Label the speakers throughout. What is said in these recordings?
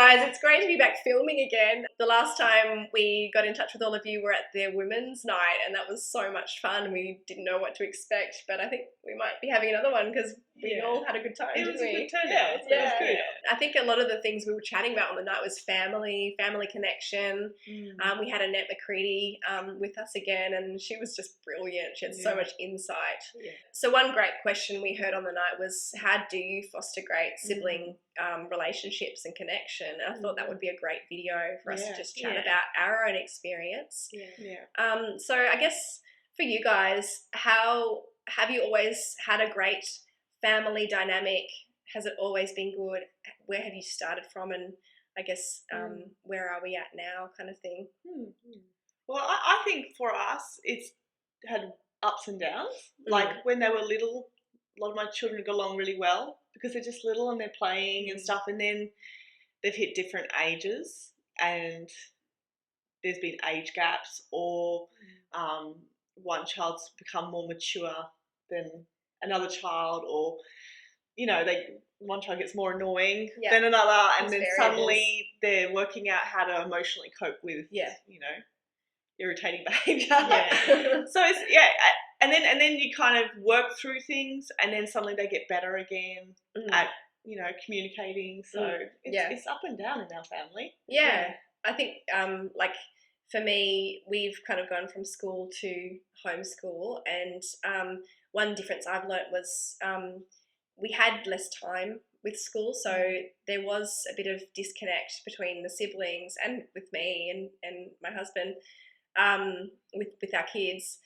Speaker 1: guys, it's great to be back filming again. The last time we got in touch with all of you were at their women's night, and that was so much fun. We didn't know what to expect, but I think we might be having another one because we all had a good time.
Speaker 2: It was
Speaker 1: didn't
Speaker 2: a
Speaker 1: we?
Speaker 2: good turnout.
Speaker 1: Yeah.
Speaker 2: It was good.
Speaker 1: I think a lot of the things we were chatting about on the night was family connection. We had Annette McCready with us again, and she was just brilliant. She had so much insight.
Speaker 2: Yeah.
Speaker 1: So one great question we heard on the night was, how do you foster great sibling relationships and connection? And I thought that would be a great video for us to just chat about our own experience. So I guess for you guys, how have you always had a great family dynamic? Has it always been good? Where have you started from? And I guess where are we at now, kind of thing?
Speaker 3: Well, I think for us, it's had ups and downs. Like when they were little, a lot of my children got along really well because they're just little and they're playing and stuff. And then they've hit different ages and there's been age gaps, or one child's become more mature than another child, or one child gets more annoying than another, and then suddenly they're working out how to emotionally cope with irritating behaviour. So it's and then you kind of work through things, and then suddenly they get better again at communicating. So it's up and down in our family.
Speaker 1: I think like for me, we've kind of gone from school to homeschool, and one difference I've learnt was we had less time with school, so there was a bit of disconnect between the siblings and with me and my husband with our kids.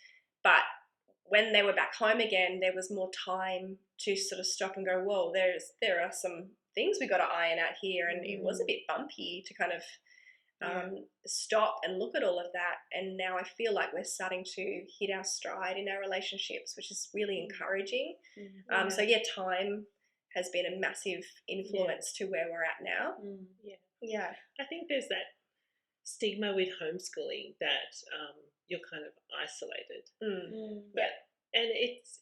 Speaker 1: But when they were back home again, there was more time to sort of stop and go, whoa, there are some things we got to iron out here, and it was a bit bumpy to kind of stop and look at all of that. And now I feel like we're starting to hit our stride in our relationships, which is really encouraging. So time has been a massive influence to where we're at now.
Speaker 2: I think there's that stigma with homeschooling that you're kind of isolated. And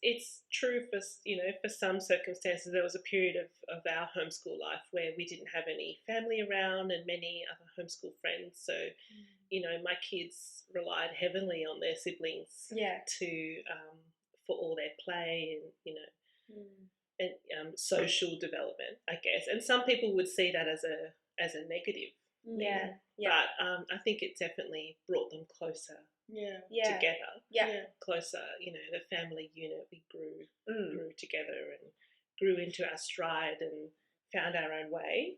Speaker 2: it's true for some circumstances. There was a period of our homeschool life where we didn't have any family around and many other homeschool friends. So, my kids relied heavily on their siblings for all their play and social development, I guess. And some people would see that as a negative. But I think it definitely brought them closer. Together. Closer, the family unit, we grew together and grew into our stride and found our own way.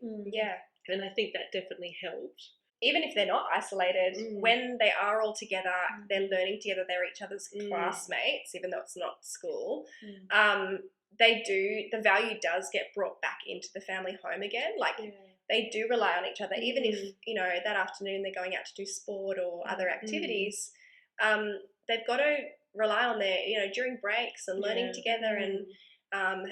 Speaker 2: And I think that definitely helped.
Speaker 1: Even if they're not isolated, when they are all together, they're learning together, they're each other's classmates, even though it's not school. The value does get brought back into the family home again. Like they do rely on each other, even if, that afternoon they're going out to do sport or other activities. They've got to rely on their, during breaks and learning together and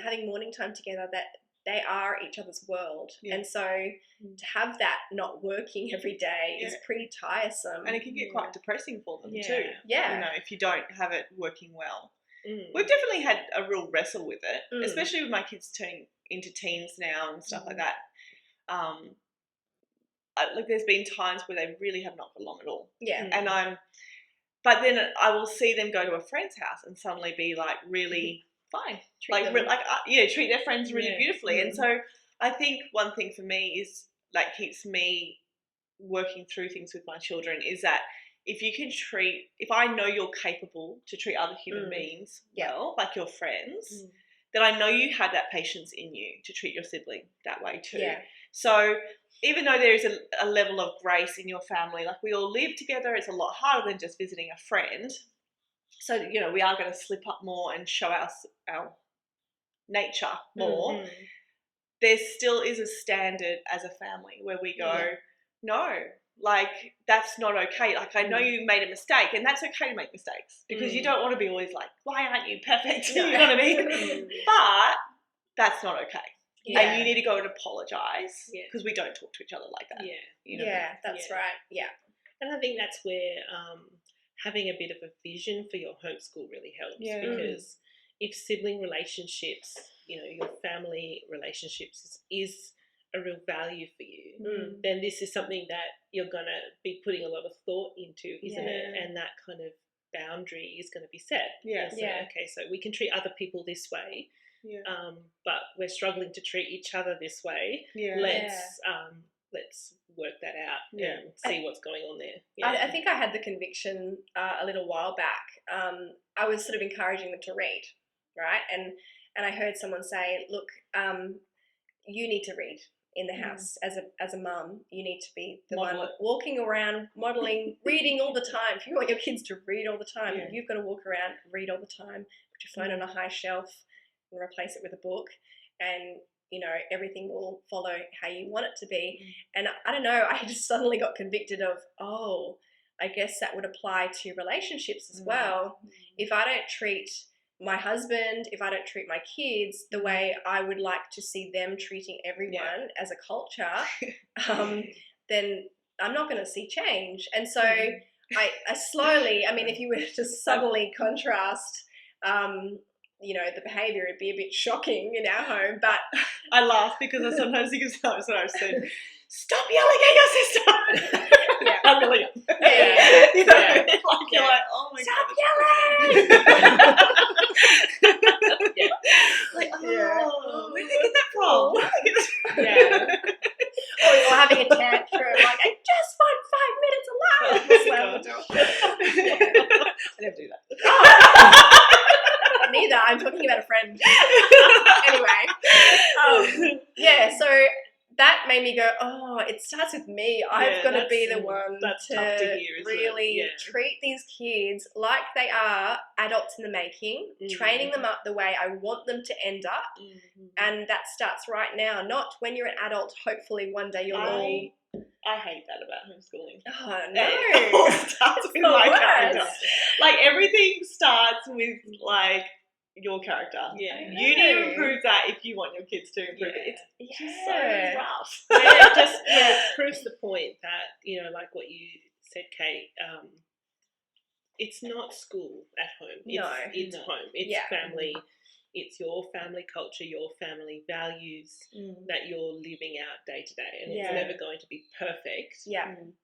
Speaker 1: having morning time together, that they are each other's world. And so to have that not working every day is pretty tiresome.
Speaker 3: And it can get quite depressing for them too. If you don't have it working well. We've definitely had a real wrestle with it, especially with my kids turning into teens now and stuff like that. There's been times where they really have not got along at all. But then I will see them go to a friend's house and suddenly be like really fine, treat their friends really beautifully. And so I think one thing for me is keeps me working through things with my children is that if I know you're capable to treat other human beings well, like your friends, then I know you have that patience in you to treat your sibling that way too. So even though there is a level of grace in your family, like we all live together, it's a lot harder than just visiting a friend. So, we are going to slip up more and show our nature more. There still is a standard as a family where we go, no, that's not okay. I know you made a mistake, and that's okay to make mistakes because you don't want to be always like, why aren't you perfect? You know what I mean? But that's not okay. And you need to go and apologise because we don't talk to each other like that.
Speaker 1: That's right.
Speaker 2: And I think that's where having a bit of a vision for your homeschool really helps because if sibling relationships, your family relationships is a real value for you, then this is something that you're going to be putting a lot of thought into, isn't it? And that kind of boundary is going to be set. Okay, so we can treat other people this way, but we're struggling to treat each other this way. Let's work that out and see what's going on there.
Speaker 1: I think I had the conviction a little while back. I was sort of encouraging them to read, right? And I heard someone say, look, you need to read in the house as a mum. You need to be the one walking around, modelling, reading all the time. If you want your kids to read all the time, you've got to walk around, read all the time, put your phone on a high shelf and replace it with a book, and everything will follow how you want it to be. And I don't know, I just suddenly got convicted of, I guess that would apply to relationships as well. If I don't treat my husband, if I don't treat my kids the way I would like to see them treating everyone as a culture, then I'm not going to see change. And so I slowly, if you were to suddenly contrast, the behaviour, it'd be a bit shocking in our home. But
Speaker 3: I laugh because I sometimes think of times when I've said, stop yelling at your sister. I really am. You're like, oh my
Speaker 1: stop
Speaker 3: God. Yelling. Where did they get that from?
Speaker 1: Or having a tantrum, like, I just want 5 minutes alone.
Speaker 3: I never do that.
Speaker 1: Neither. I'm talking about a friend. Anyway, so that made me go, it starts with me. I've got to be the one to really treat these kids like they are adults in the making, training them up the way I want them to end up. And that starts right now, not when you're an adult. Hopefully one day you'll all...
Speaker 3: I hate that about homeschooling.
Speaker 1: Oh, no.
Speaker 3: It all starts with my character. Like, everything starts with, like, your character. You need to improve that if you want your kids to improve it. It's just so rough.
Speaker 2: It proves the point that, like what you said, Kate, it's not school at home. It's home. It's family. It's your family culture, your family values that you're living out day to day. And it's never going to be perfect.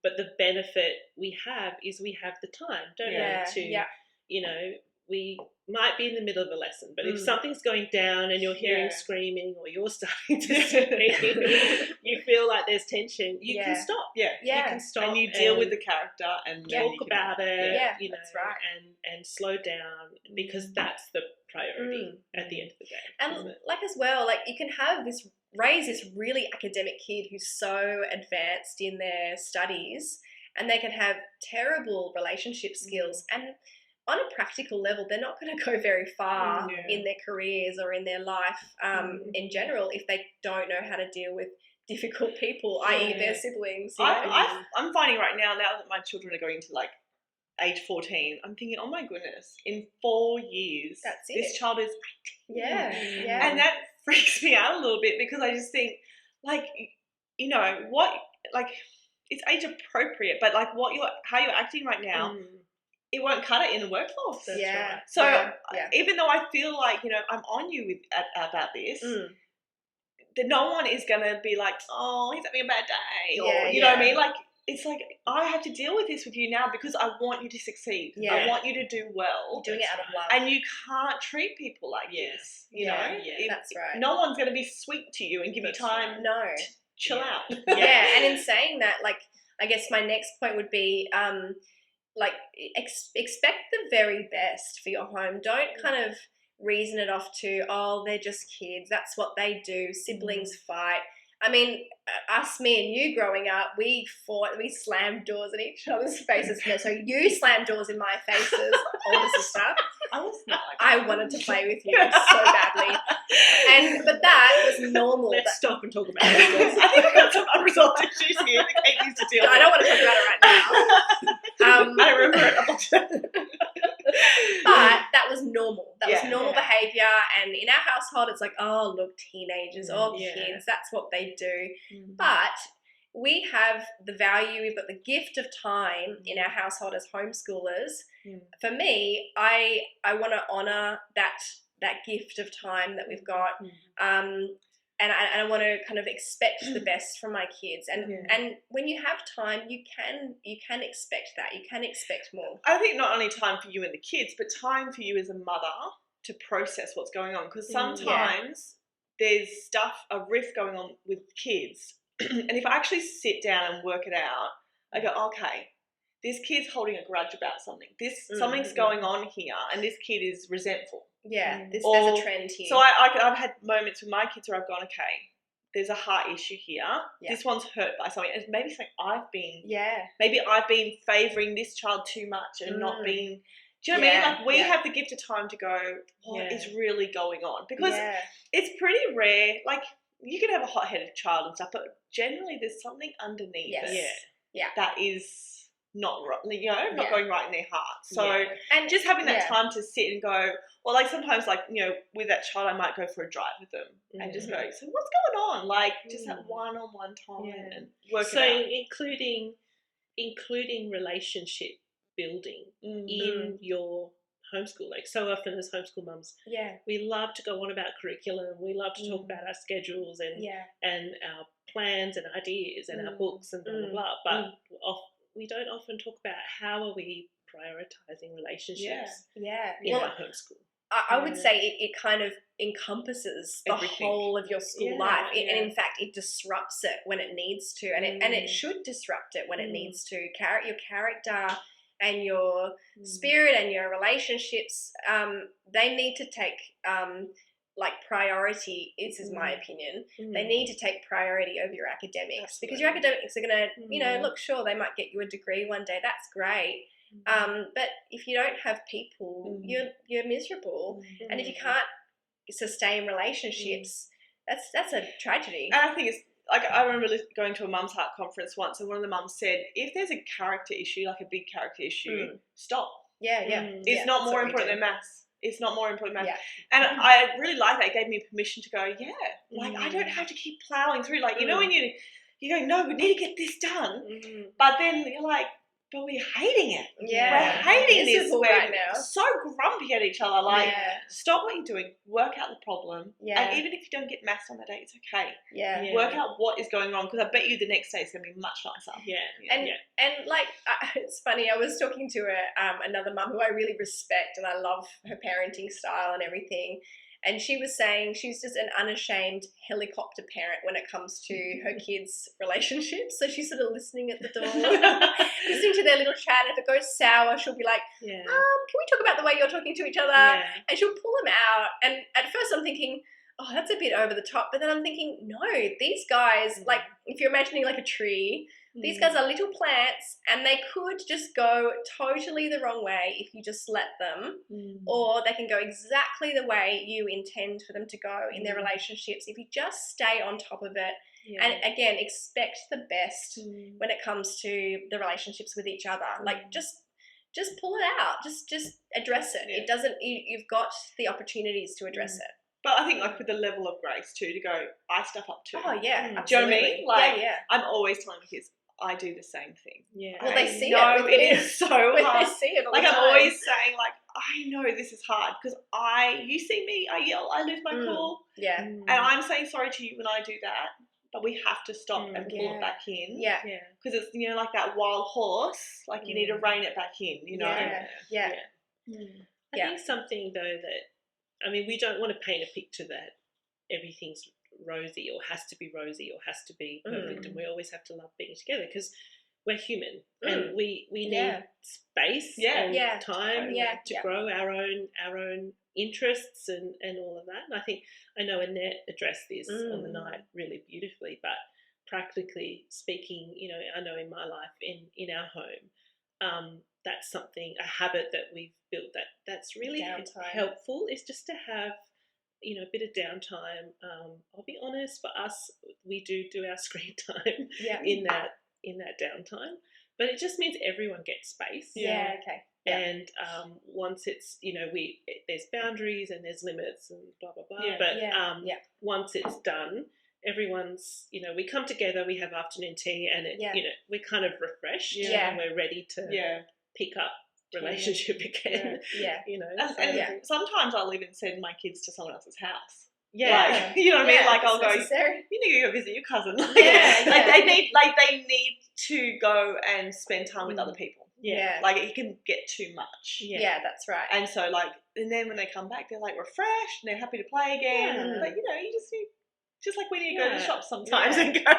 Speaker 2: But the benefit we have is we have the time, don't we? We might be in the middle of a lesson, but if something's going down and you're hearing screaming or you're starting to scream, you feel like there's tension, you can stop. You can stop.
Speaker 3: And you deal with the character and
Speaker 2: talk about it,
Speaker 1: that's right.
Speaker 2: and slow down, because that's the priority at the end of the day.
Speaker 1: And like as well, like you can raise this really academic kid who's so advanced in their studies, and they can have terrible relationship skills, and on a practical level, they're not going to go very far in their careers or in their life in general if they don't know how to deal with difficult people, i.e. their siblings.
Speaker 3: I'm finding right now that my children are going to like age 14, I'm thinking, oh my goodness, in 4 years, this child is 18. And that freaks me out a little bit, because I just think, like, it's age appropriate, but like how you're acting right now, it won't cut it in the workforce.
Speaker 2: That's right.
Speaker 3: So even though I feel like, I'm on you about this, then no one is going to be like, oh, he's having a bad day. Or, you know what I mean? Like, it's like, I have to deal with this with you now because I want you to succeed. I want you to do well.
Speaker 1: You're doing it out of love.
Speaker 3: And you can't treat people like this. You know?
Speaker 1: That's right.
Speaker 3: No one's going to be sweet to you and give you time to chill out.
Speaker 1: And in saying that, like, I guess my next point would be, expect the very best for your home. Don't kind of reason it off to, they're just kids. That's what they do. Siblings fight. I mean, me and you growing up, we fought, we slammed doors in each other's faces. No, so you slammed doors in my faces, older sister. I wanted to play with you so badly. But that was normal.
Speaker 2: Let's stop and talk about it.
Speaker 3: I think I've got some unresolved issues here that Kate needs to deal with.
Speaker 1: I don't want to talk about it right now.
Speaker 3: I remember it.
Speaker 1: But that was normal. That was normal behaviour. And in our household, it's like, oh, look, teenagers, kids, that's what they do. But we have the value, we've got the gift of time in our household as homeschoolers. For me, I want to honour that gift of time that we've got. I want to kind of expect the best from my kids. And when you have time, you can expect that. You can expect more.
Speaker 3: I think not only time for you and the kids, but time for you as a mother to process what's going on. Because sometimes there's a rift going on with kids. And if I actually sit down and work it out, I go, okay, this kid's holding a grudge about something. Something's going on here, and this kid is resentful.
Speaker 1: Yeah, there's a trend here.
Speaker 3: So I've had moments with my kids where I've gone, okay, there's a heart issue here. Yeah. This one's hurt by something. And maybe something maybe I've been favouring this child too much and not being, do you know what I mean? Like we have the gift of time to go, what is really going on? Because it's pretty rare. Like you can have a hot-headed child and stuff, but generally there's something underneath that is not going right in their heart. So and just having that time to sit and go, well, like sometimes like, with that child I might go for a drive with them and just go, so what's going on? Like just that one-on-one time and work it out.
Speaker 2: Including relationship building in your homeschool. Like so often as homeschool mums, we love to go on about curriculum, we love to talk about our schedules and our plans and ideas and our books and blah, blah, blah. But we don't often talk about how are we prioritising relationships in our homeschool.
Speaker 1: I would say it kind of encompasses the whole of your school life. And in fact, it disrupts it when it needs to. And it should disrupt it when it needs to. Your character and your spirit and your relationships, they need to take priority. This is my opinion. They need to take priority over your academics. Absolutely. Because your academics are going to, look, sure, they might get you a degree one day. That's great. But if you don't have people, you're miserable. And if you can't sustain relationships, that's a tragedy.
Speaker 3: And I think it's like, I remember going to a Mum's Heart conference once, and one of the mums said, if there's a character issue, like a big character issue, stop. It's not more important than maths. It's not more important than maths. And I really like that. It gave me permission to go, I don't have to keep ploughing through. Like, when you go, no, we need to get this done. But then you're like, but we're hating it. We're hating this. We're right now. So grumpy at each other. Like, stop what you're doing. Work out the problem. And even if you don't get maths on that day, it's okay. Work out what is going on, because I bet you the next day is going to be much nicer.
Speaker 1: And like, it's funny, I was talking to another mum who I really respect, and I love her parenting style and everything. And she was saying she's just an unashamed helicopter parent when it comes to her kids' relationships. So she's sort of listening at the door, listening to their little chat. If it goes sour, she'll be like, can we talk about the way you're talking to each other? And she'll pull them out. And at first I'm thinking, oh, that's a bit over the top. But then I'm thinking, no, these guys, like if you're imagining like a tree, these guys are little plants, and they could just go totally the wrong way if you just let them, or they can go exactly the way you intend for them to go in their relationships if you just stay on top of it. And again, expect the best when it comes to the relationships with each other. Like just pull it out, just address it. It doesn't. You've got the opportunities to address it.
Speaker 3: But I think like with the level of grace too, to go, I stuff up too.
Speaker 1: Oh yeah,
Speaker 3: absolutely. Do you know what I mean? Like I'm always telling my kids, I do the same thing.
Speaker 1: Yeah. Well, they see
Speaker 3: it. It is so hard.
Speaker 1: They see it all
Speaker 3: like
Speaker 1: the time.
Speaker 3: I'm always saying, like, I know this is hard because you see me, I yell, I lose my cool.
Speaker 1: Yeah.
Speaker 3: And I'm saying sorry to you when I do that, but we have to stop and pull it back in.
Speaker 1: Yeah.
Speaker 3: Because it's, like that wild horse, like you need to rein it back in,
Speaker 1: Yeah.
Speaker 2: I think something though that, I mean, we don't want to paint a picture that everything's rosy or has to be rosy or has to be perfect, and we always have to love being together because we're human and we need space and time to grow our own interests and all of that. And I know Annette addressed this on the night really beautifully, but practically speaking, I know in my life, in our home, that's something, a habit that we've built that's really helpful, is just to have a bit of downtime. I'll be honest, for us, we do our screen time in that downtime, but it just means everyone gets space. And once it's there's boundaries and there's limits and blah blah blah. Once it's done, everyone's we come together, we have afternoon tea, and we're kind of refreshed and we're ready to pick up relationship again.
Speaker 3: And sometimes I'll even send my kids to someone else's house.
Speaker 2: Yeah.
Speaker 3: Like, you know what I mean? Like, I'll
Speaker 1: necessary.
Speaker 3: go, you need to go visit your cousin.
Speaker 1: Yeah,
Speaker 3: they need to go and spend time with other people.
Speaker 1: Yeah.
Speaker 3: Like, it can get too much.
Speaker 1: Yeah, that's right.
Speaker 3: And so, like, and then when they come back, they're like refreshed and they're happy to play again.
Speaker 1: Yeah.
Speaker 3: But, you know, you just need, just like we need to go to the
Speaker 2: Yeah.
Speaker 3: shop sometimes
Speaker 1: Yeah.
Speaker 3: and go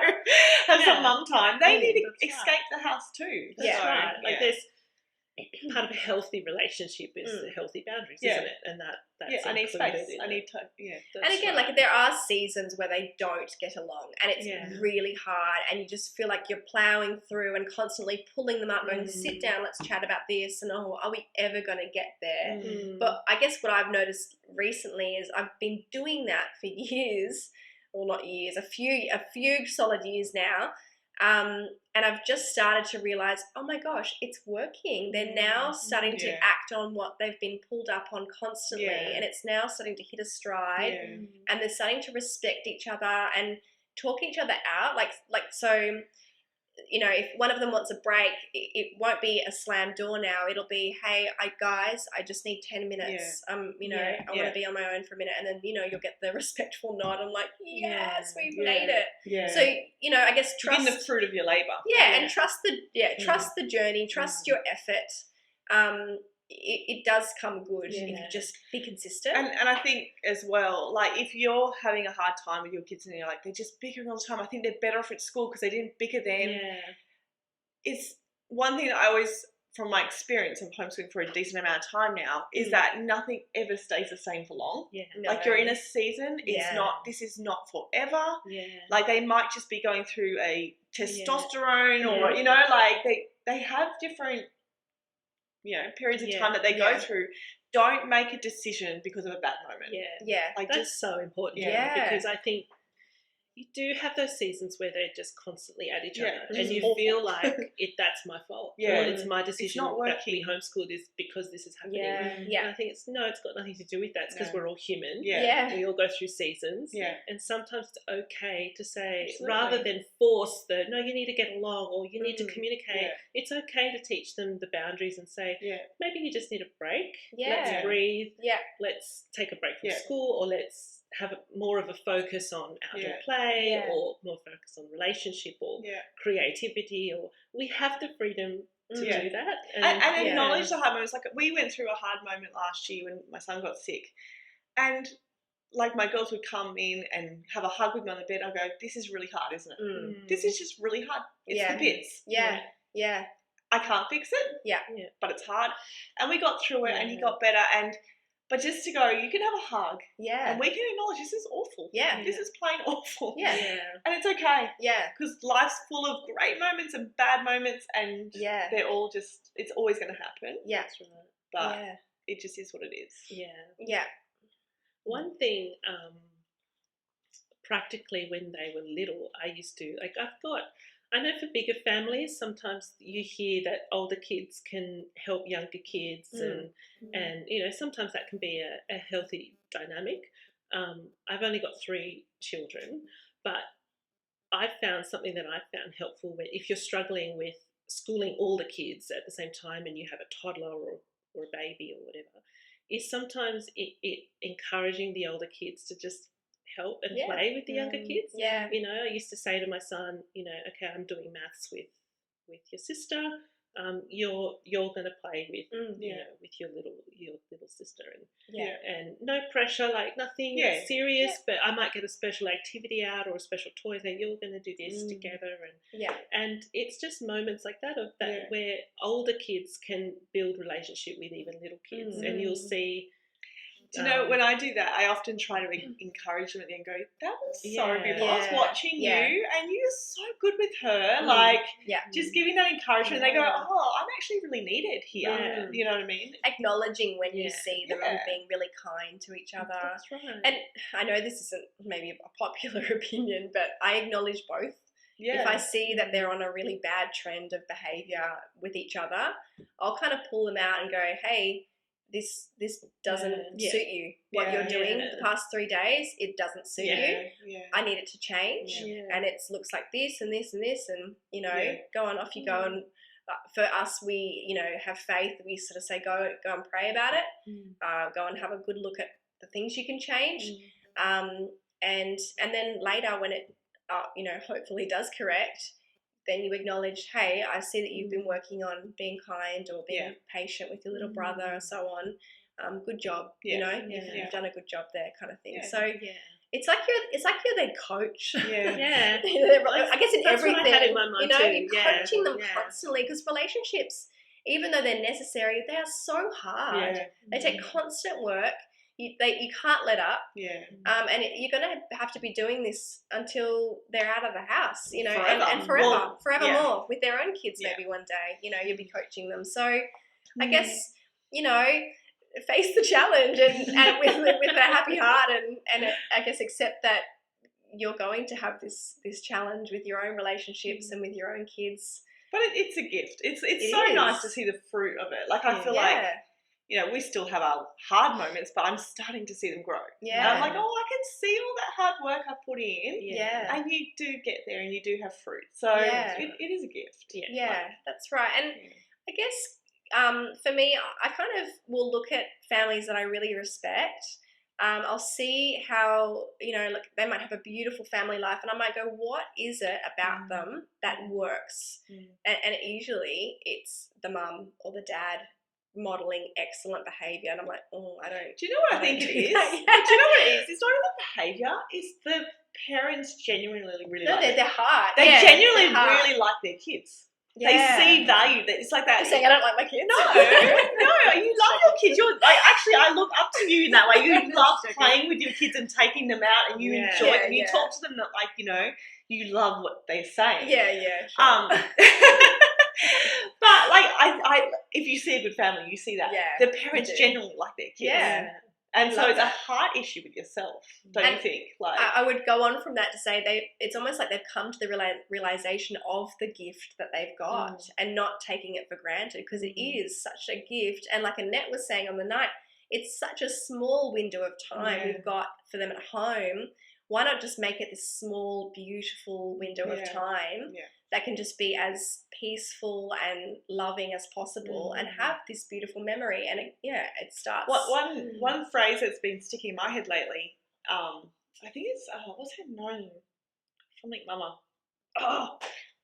Speaker 3: have some mum time. They need to
Speaker 2: that's
Speaker 3: escape the house too.
Speaker 2: That's
Speaker 3: So,
Speaker 2: right. Like,
Speaker 3: yeah.
Speaker 2: there's part of a healthy relationship is healthy boundaries, isn't it? And that's
Speaker 3: I need
Speaker 2: included
Speaker 3: space.
Speaker 2: in
Speaker 3: I
Speaker 2: it.
Speaker 3: need to,
Speaker 1: And again, like, there are seasons where they don't get along and it's really hard and you just feel like you're ploughing through and constantly pulling them up going, sit down, let's chat about this, and are we ever going to get there? But I guess what I've noticed recently is I've been doing that for years, well, not years, a few solid years now. And I've just started to realize, oh my gosh, it's working. They're now starting to act on what they've been pulled up on constantly, and it's now starting to hit a stride, and they're starting to respect each other and talk each other out. Like so, you know, if one of them wants a break, it won't be a slam door now. It'll be, hey, guys, I just need 10 minutes. You know, I want to be on my own for a minute. And then, you know, you'll get the respectful nod. I'm like, yes, we've made it.
Speaker 3: Yeah.
Speaker 1: So, you know, I guess trust.
Speaker 3: You're in the fruit of your labour.
Speaker 1: Yeah, and trust the journey, trust your effort. It does come good if you just be consistent.
Speaker 3: And I think as well, like, if you're having a hard time with your kids and you're like, they're just bickering all the time, I think they're better off at school because they didn't bicker then.
Speaker 2: Yeah.
Speaker 3: It's one thing that I always, from my experience of homeschooling for a decent amount of time now, is that nothing ever stays the same for long.
Speaker 2: Yeah.
Speaker 1: No.
Speaker 3: Like, you're in a season, this is not forever.
Speaker 2: Yeah.
Speaker 3: Like, they might just be going through a testosterone or, you know, like, they have different, you know, periods of time that they go through. Don't make a decision because of a bad moment.
Speaker 2: Yeah.
Speaker 3: Like,
Speaker 2: that's so important. Because I think you do have those seasons where they're just constantly at each other, and you feel like that's my fault.
Speaker 3: Yeah.
Speaker 2: Or it's my decision
Speaker 3: not
Speaker 2: that we homeschooled is because this is happening. And I think it's got nothing to do with that. It's because we're all human. We all go through seasons. And sometimes it's okay to say, rather than force no, you need to get along or you need to communicate. It's okay to teach them the boundaries and say, maybe you just need a break. Let's breathe. Let's take a break from school, or let's have more of a focus on outdoor play, or more focus on relationship or creativity, or we have the freedom to do that.
Speaker 3: And acknowledge the hard moments. Like, we went through a hard moment last year when my son got sick, and like, my girls would come in and have a hug with me on the bed. I'll go, this is really hard, isn't it? This is just really hard. It's the bits. I can't fix it. But it's hard. And we got through it, and he got better. But just to go, you can have a hug. And we can acknowledge this is awful. This is plain awful. And it's okay. Because life's full of great moments and bad moments, and they're all just, it's always going to happen.
Speaker 2: That's right.
Speaker 3: But it just is what it is.
Speaker 2: One thing, practically when they were little, I used to, like, I know for bigger families, sometimes you hear that older kids can help younger kids, and you know, sometimes that can be a healthy dynamic. I've only got 3 children, but I've found something that I found helpful if you're struggling with schooling all the kids at the same time and you have a toddler or a baby or whatever, is sometimes it encouraging the older kids to just help and play with the younger kids. You know, I used to say to my son, you know, okay, I'm doing maths with your sister. You're going to play with you know, with your little sister, and no pressure, like nothing serious, but I might get a special activity out or a special toy that you're going to do this together, and it's just moments like that where older kids can build relationship with even little kids, and you'll see.
Speaker 3: Do you know, when I do that, I often try to encourage them at the end and go, that was so beautiful. I was watching you, and you're so good with her. Like, just giving that encouragement. They go, oh, I'm actually really needed here. You know what I mean?
Speaker 1: Acknowledging when you see them and being really kind to each other.
Speaker 2: That's right.
Speaker 1: And I know this isn't maybe a popular opinion, but I acknowledge both. If I see that they're on a really bad trend of behaviour with each other, I'll kind of pull them out and go, hey, this doesn't suit you. What you're doing the past 3 days, it doesn't suit you. I need it to change, and it looks like this and this and this, and you know, go on, off you go. And for us, we, you know, have faith. We sort of say, go and pray about it. Go and have a good look at the things you can change. And then later when it, hopefully does correct, then you acknowledge, hey, I see that you've been working on being kind or being patient with your little brother or so on. Good job, you've done a good job there, kind of thing. So it's like you're their coach.
Speaker 2: Yeah.
Speaker 1: I guess in
Speaker 2: That's
Speaker 1: everything,
Speaker 2: what I had in my mind too.
Speaker 1: you're coaching them constantly, because relationships, even though they're necessary, they are so hard. They take constant work. You can't let up. And you're going to have to be doing this until they're out of the house,
Speaker 3: forever.
Speaker 1: and forevermore with their own kids. Maybe one day, you'll be coaching them. So I guess, face the challenge and with a happy heart, and I guess accept that you're going to have this challenge with your own relationships and with your own kids.
Speaker 3: But it's a gift. It's so nice to see the fruit of it. Like, I feel like, we still have our hard moments, but I'm starting to see them grow. And I'm like, I can see all that hard work I put in. And you do get there and you do have fruit. So it is a gift.
Speaker 1: That's right. And I guess for me, I kind of will look at families that I really respect. I'll see how, they might have a beautiful family life, and I might go, what is it about them that works? And usually it's the mum or the dad modelling excellent behaviour, and I'm like, I don't.
Speaker 3: Do you know what I think it is? Do you know what it is? It's not even behaviour. It's the parents genuinely really like
Speaker 1: their heart.
Speaker 3: They genuinely really like their kids. They see value. It's like that.
Speaker 1: You're saying I don't like my kids?
Speaker 3: No, you love your kids. You're like, actually, I look up to you in that way. You love playing with your kids and taking them out, and you enjoy it, and you talk to them that, like, you love what they're saying.
Speaker 1: Sure.
Speaker 3: But like, I if you see a good family, you see that the parents genuinely like their kids. And so it's a heart issue with yourself, don't you think? Like,
Speaker 1: I would go on from that to say it's almost like they've come to the realization of the gift that they've got and not taking it for granted, because it is such a gift. And like Annette was saying on the night, it's such a small window of time we've got for them at home. Why not just make it this small, beautiful window of time that can just be as peaceful and loving as possible and have this beautiful memory? And it starts.
Speaker 3: One phrase that's been sticking in my head lately, I think it's, what's her name? Something Mama. Oh,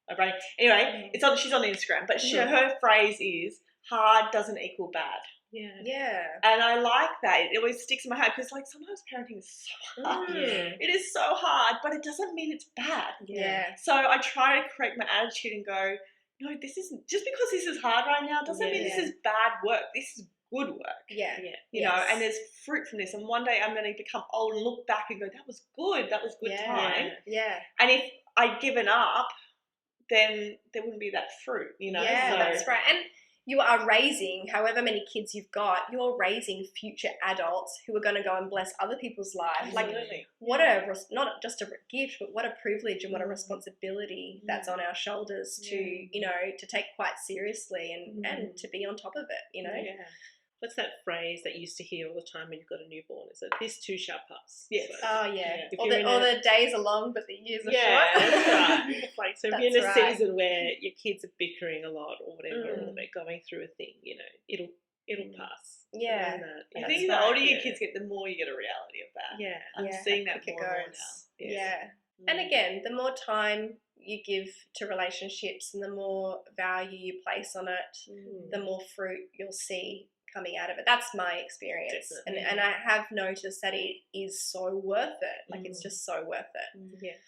Speaker 3: my brain. Anyway, she's on Instagram, but her phrase is, hard doesn't equal bad. And I like that. It always sticks in my head, because like sometimes parenting is so hard. It is so hard, but it doesn't mean it's bad. So I try to correct my attitude and go, no, this isn't, just because this is hard right now doesn't mean this is bad work. This is good work. You know, and there's fruit from this. And one day I'm going to become old and look back and go, that was good. That was good time. And if I'd given up, then there wouldn't be that fruit, So,
Speaker 1: that's right. And you are raising, however many kids you've got, you're raising future adults who are going to go and bless other people's lives.
Speaker 3: Absolutely.
Speaker 1: Like, not just a gift, but what a privilege and what a responsibility that's on our shoulders to, to take quite seriously and to be on top of it,
Speaker 2: What's that phrase that you used to hear all the time when you've got a newborn? Is that this too shall pass?
Speaker 1: Yes. So, the days are long, but the years are short.
Speaker 2: That's right. Like, so if you're in a season where your kids are bickering a lot or whatever, or they're going through a thing, it'll pass.
Speaker 3: I think the older your kids get, the more you get a reality of that. I'm seeing that more and more now.
Speaker 1: And again, the more time you give to relationships and the more value you place on it, the more fruit you'll see coming out of it. That's my experience. And I have noticed that it is so worth it. Like, it's just so worth it.